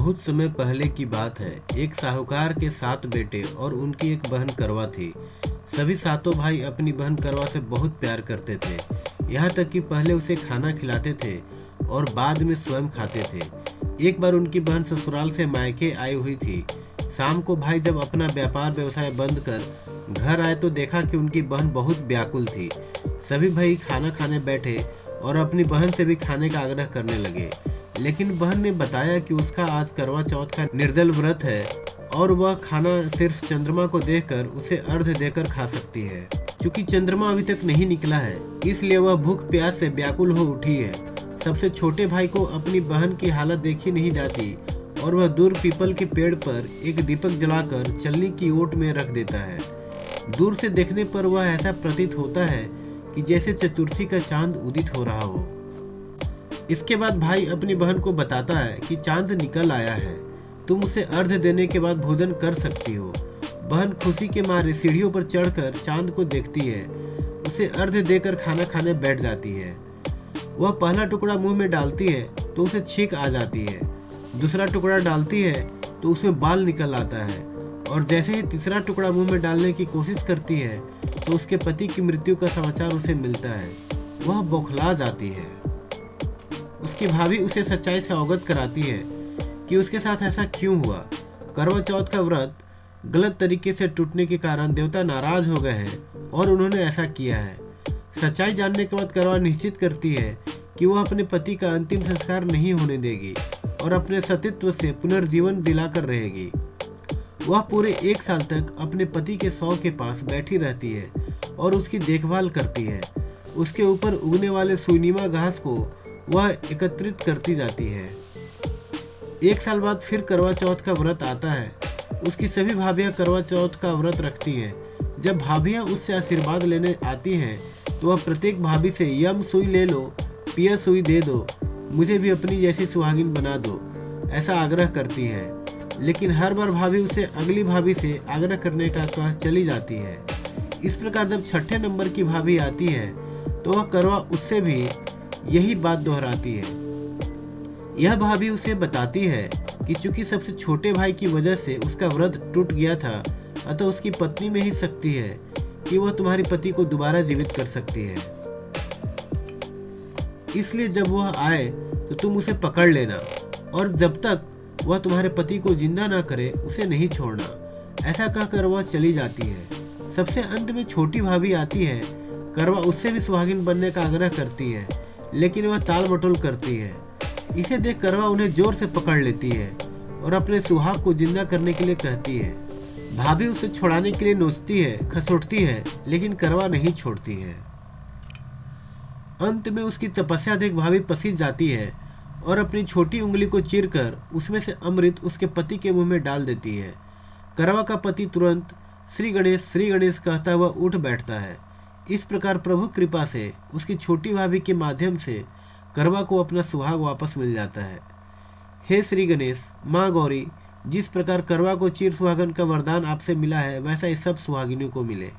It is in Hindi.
बहुत समय पहले की बात है। एक साहूकार के 7 बेटे और उनकी एक बहन करवा थी। सभी सातों भाई अपनी बहन करवा से बहुत प्यार करते थे, यहाँ तक कि पहले उसे खाना खिलाते थे और बाद में स्वयं खाते थे। एक बार उनकी बहन ससुराल से मायके आई हुई थी। शाम को भाई जब अपना व्यापार व्यवसाय बंद कर घर आए तो देखा कि उनकी बहन बहुत व्याकुल थी। सभी भाई खाना खाने बैठे और अपनी बहन से भी खाने का आग्रह करने लगे, लेकिन बहन ने बताया कि उसका आज करवा चौथ का निर्जल व्रत है और वह खाना सिर्फ चंद्रमा को देखकर उसे अर्घ्य देकर खा सकती है। चूंकि चंद्रमा अभी तक नहीं निकला है, इसलिए वह भूख प्यास से व्याकुल हो उठी है। सबसे छोटे भाई को अपनी बहन की हालत देखी नहीं जाती और वह दूर पीपल के पेड़ पर एक दीपक जलाकर चलनी की ओट में रख देता है। दूर से देखने पर वह ऐसा प्रतीत होता है कि जैसे चतुर्थी का चांद उदित हो रहा हो। इसके बाद भाई अपनी बहन को बताता है कि चांद निकल आया है, तुम उसे अर्घ्य देने के बाद भोजन कर सकती हो। बहन खुशी के मारे सीढ़ियों पर चढ़कर चांद को देखती है, उसे अर्घ्य देकर खाना खाने बैठ जाती है। वह पहला टुकड़ा मुंह में डालती है तो उसे छींक आ जाती है, दूसरा टुकड़ा डालती है तो उसमें बाल निकल आता है और जैसे ही तीसरा टुकड़ा मुंह में डालने की कोशिश करती है तो उसके पति की मृत्यु का समाचार उसे मिलता है। वह बौखला जाती है। उसकी भाभी उसे सच्चाई से अवगत कराती है कि उसके साथ ऐसा क्यों हुआ। करवा चौथ का व्रत गलत तरीके से टूटने के कारण देवता नाराज हो गए हैं और उन्होंने ऐसा किया है। सच्चाई जानने के बाद करवा निश्चित करती है कि वह अपने पति का अंतिम संस्कार नहीं होने देगी और अपने सतीत्व से पुनर्जीवन दिलाकर रहेगी। वह पूरे 1 साल तक अपने पति के शव के पास बैठी रहती है और उसकी देखभाल करती है। उसके ऊपर उगने वाले सुनीमा घास को वह एकत्रित करती जाती है। 1 साल बाद फिर करवा चौथ का व्रत आता है। उसकी सभी भाभियां करवा चौथ का व्रत रखती हैं। जब भाभियां उससे आशीर्वाद लेने आती हैं तो वह प्रत्येक भाभी से यम सुई ले लो, पिया सुई दे दो, मुझे भी अपनी जैसी सुहागिन बना दो, ऐसा आग्रह करती है। लेकिन हर बार भाभी उसे अगली भाभी से आग्रह करने का कह चली जाती है। इस प्रकार जब 6ठे नंबर की भाभी आती है तो वह करवा उससे भी यही बात दोहराती है। यह भाभी उसे बताती है कि चूंकि सबसे छोटे भाई की वजह से उसका व्रत टूट गया था, अतः उसकी पत्नी में ही शक्ति है कि वह तुम्हारे पति को दोबारा जीवित कर सकती है। इसलिए जब वह आए तो तुम उसे पकड़ लेना और जब तक वह तुम्हारे पति को जिंदा ना करे उसे नहीं छोड़ना। ऐसा कहकर वह चली जाती है। सबसे अंत में छोटी भाभी आती है। करवा उससे भी सुहागिन बनने का आग्रह करती है, लेकिन वह टाल मटोल करती है। इसे देख करवा उन्हें जोर से पकड़ लेती है और अपने सुहाग को जिंदा करने के लिए कहती है। भाभी उसे छुड़ाने के लिए नोचती है, खसोटती है, लेकिन करवा नहीं छोड़ती है। अंत में उसकी तपस्या देख भाभी पसीज जाती है और अपनी छोटी उंगली को चीरकर उसमें से अमृत उसके पति के मुंह में डाल देती है। करवा का पति तुरंत श्री गणेश कहता हुआ उठ बैठता है। इस प्रकार प्रभु कृपा से उसकी छोटी भाभी के माध्यम से करवा को अपना सुहाग वापस मिल जाता है। हे श्री गणेश, माँ गौरी, जिस प्रकार करवा को चिर सुहागन का वरदान आपसे मिला है वैसा इस सब सुहागिनों को मिले।